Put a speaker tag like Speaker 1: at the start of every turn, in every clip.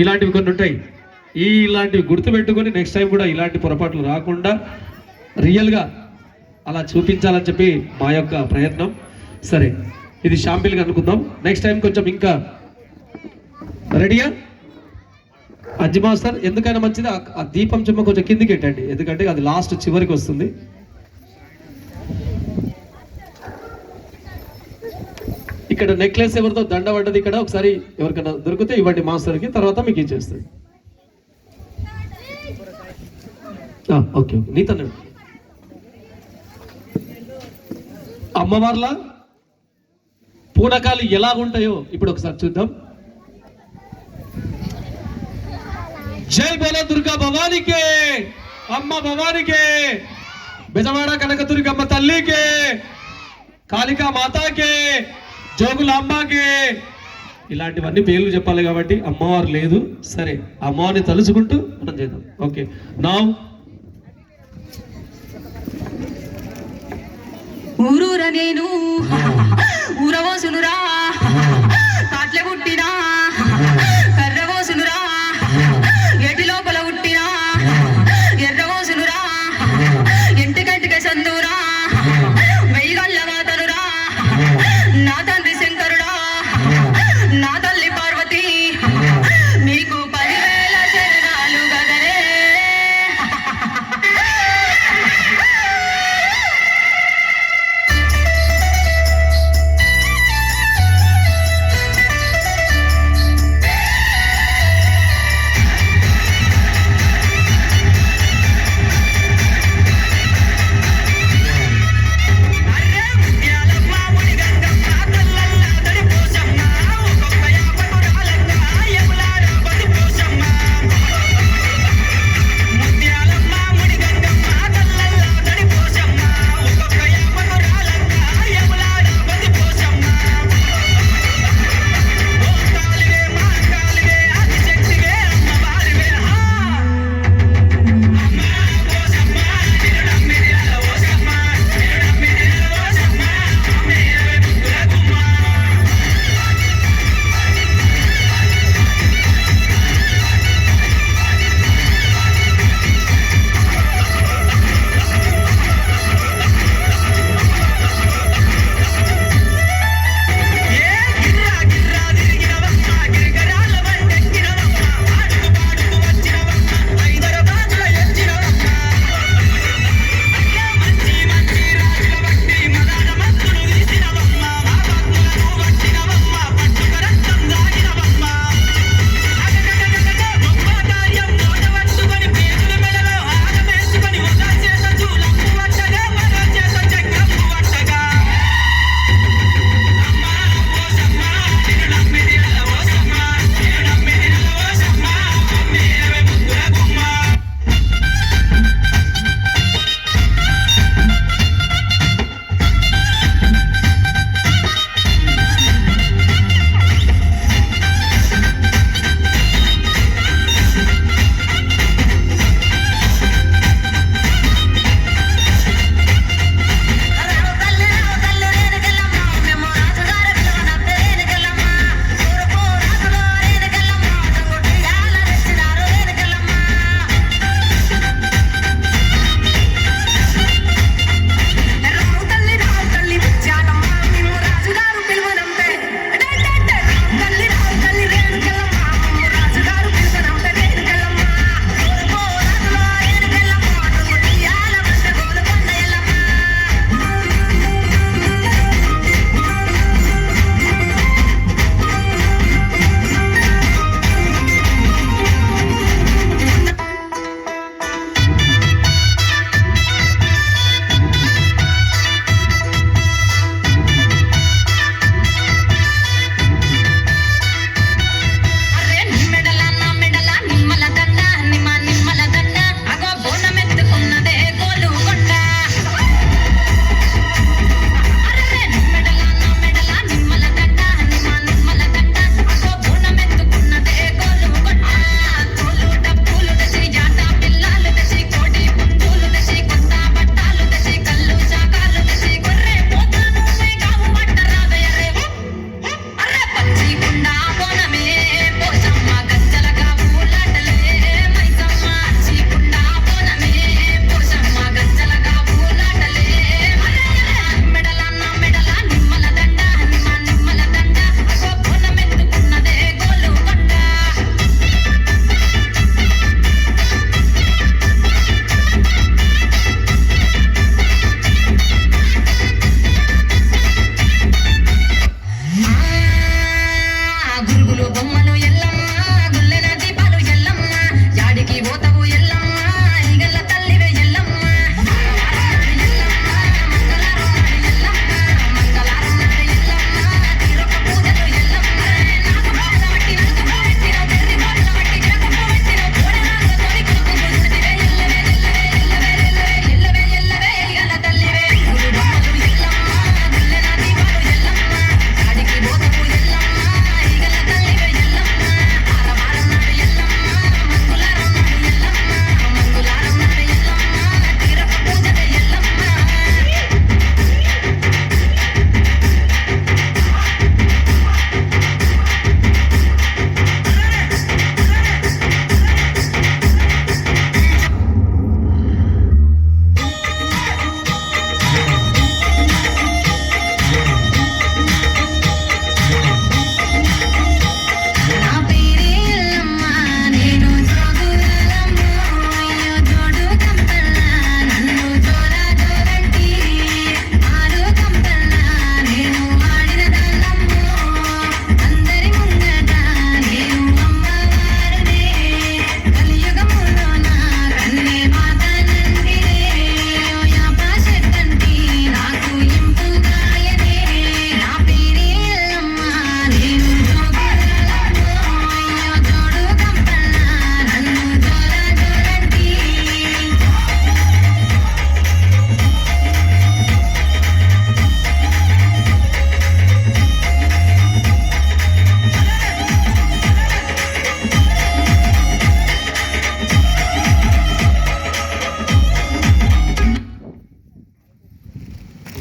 Speaker 1: ఇలాంటివి కొన్ని ఉంటాయి. ఇలాంటివి గుర్తుపెట్టుకొని నెక్స్ట్ టైం కూడా ఇలాంటి పొరపాట్లు రాకుండా రియల్గా అలా చూపించాలని చెప్పి మా యొక్క ప్రయత్నం. సరే, ఇది షాంపిల్గా అనుకుందాం. నెక్స్ట్ టైం కొంచెం ఇంకా రెడీయా అజ్జి మాస్టర్? ఎందుకైనా మంచిది ఆ దీపం చెమ్మ కొంచెం కిందికి పెట్టండి, ఎందుకంటే అది లాస్ట్ చివరికి వస్తుంది. ఇక్కడ నెక్లెస్ ఎవరితో దండ పడ్డది, ఇక్కడ ఒకసారి ఎవరికైనా దొరికితే ఇవ్వండి మాస్టర్కి, తర్వాత మీకు ఇచ్చేస్తుంది. ఓకే ఓకే, నీతోనే అమ్మవార్ల పూనకాలు ఎలా ఉంటాయో ఇప్పుడు ఒకసారి చూద్దాం. జై బోలో దుర్గా భవానీకే, అమ్మ భవానీకే, బెజవాడ కనకదుర్గమ్మ తల్లికే, కాళికా మాతాకే, జోగులాంబాకే. ఇలాంటివన్నీ పేర్లు చెప్పాలి కాబట్టి అమ్మవారు లేదు. సరే, అమ్మవారిని తలుచుకుంటూ మనం చేద్దాం. ఓకే, నా
Speaker 2: ఊరూర నేను ఊరవోసునురా, కాట్ల పుట్టినా కర్రవోసునురా, ఎటి లోపల పుట్టినా ఎర్రవోసునురా, ఇంటికంటికి సందూరా, వెయ్యిగల్ల మాతనురా, నా తండ్రి శంకరుడా, నా తల్లి పార్వతి, మీకు 10,000 శరణాలు గదరే.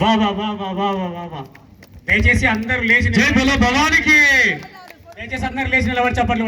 Speaker 3: వా వా వా వా వా వా వా వా. దయచేసి అందరూ లేచి
Speaker 1: జై బలో భవానికి
Speaker 3: దయచేసి అందరూ లేచి నిలబడి చప్పట్లు